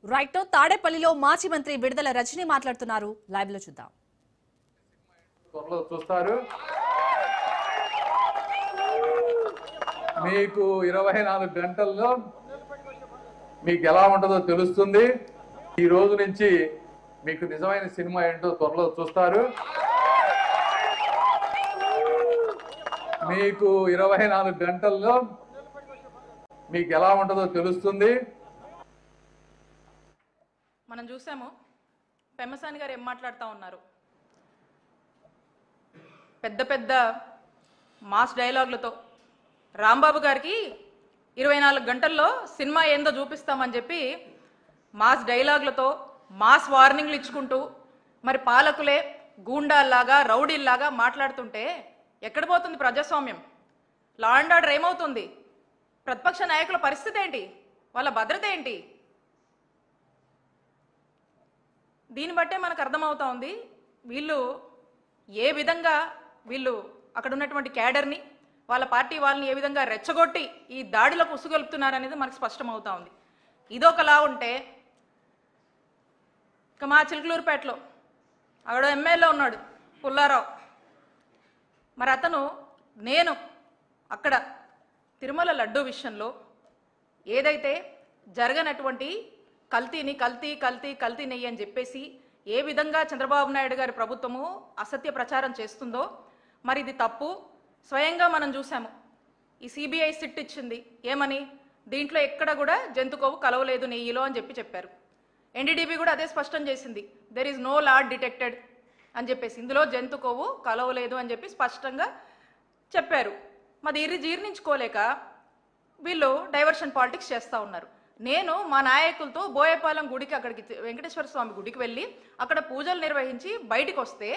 Right now తాడేపల్లిలో మాజీ మంత్రి విడుదల రజని మాట్లాడుతున్నారు. లైవ్ లో చూద్దాం. త్వరలో చూస్తారు. మీకు 24 గంటల్లో మీకు ఎలా ఉంటుందో తెలుస్తుంది. ఈ రోజు నుంచి మీకు నిజమైన సినిమా ఏంటో త్వరలో చూస్తారు. మీకు 24 గంటల్లో మీకు ఎలా ఉంటుందో తెలుస్తుంది. మనం చూసాము పెమ్మసాని గారు ఏం మాట్లాడుతూ ఉన్నారు. పెద్ద పెద్ద మాస్ డైలాగులతో రాంబాబు గారికి 24 గంటల్లో సినిమా ఏందో చూపిస్తామని చెప్పి మాస్ డైలాగులతో మాస్ వార్నింగ్లు ఇచ్చుకుంటూ మరి పాలకులే గూండాల్లాగా రౌడీల్లాగా మాట్లాడుతుంటే ఎక్కడ పోతుంది ప్రజాస్వామ్యం? లా అండ్ ఆర్డర్ ఏమవుతుంది? ప్రతిపక్ష నాయకుల పరిస్థితి ఏంటి? వాళ్ళ భద్రత ఏంటి? దీన్ని బట్టే మనకు అర్థమవుతా ఉంది వీళ్ళు ఏ విధంగా అక్కడ ఉన్నటువంటి క్యాడర్ని వాళ్ళ పార్టీ వాళ్ళని ఏ విధంగా రెచ్చగొట్టి ఈ దాడిలకు ఉసుగొలుపుతున్నారనేది మనకు స్పష్టమవుతా ఉంది. ఇదొకలా ఉంటే ఇక మా చిలుకలూరుపేటలో అక్కడ ఎమ్మెల్యే ఉన్నాడు పుల్లారావు. మరి అతను నేను అక్కడ తిరుమల లడ్డూ విషయంలో ఏదైతే జరగనటువంటి కల్తీ నెయ్యి అని చెప్పేసి ఏ విధంగా చంద్రబాబు నాయుడు గారి ప్రభుత్వము అసత్య ప్రచారం చేస్తుందో మరి ఇది తప్పు. స్వయంగా మనం చూసాము. ఈ సిబిఐ సిట్ ఇచ్చింది ఏమని, దీంట్లో ఎక్కడ కూడా జంతు కొవ్వు కలవలేదు నెయ్యిలో అని చెప్పారు. ఎన్డీడీబీ కూడా అదే స్పష్టం చేసింది, there is no load detected అని చెప్పేసి, ఇందులో జంతు కొవ్వు కలవలేదు అని చెప్పి స్పష్టంగా చెప్పారు. మరి ఇది జీర్ణించుకోలేక వీళ్ళు డైవర్షన్ పాలిటిక్స్ చేస్తూ ఉన్నారు. నేను మా నాయకులతో బోయపాలెం గుడికి, అక్కడికి వెంకటేశ్వర స్వామి గుడికి వెళ్ళి అక్కడ పూజలు నిర్వహించి బయటికి వస్తే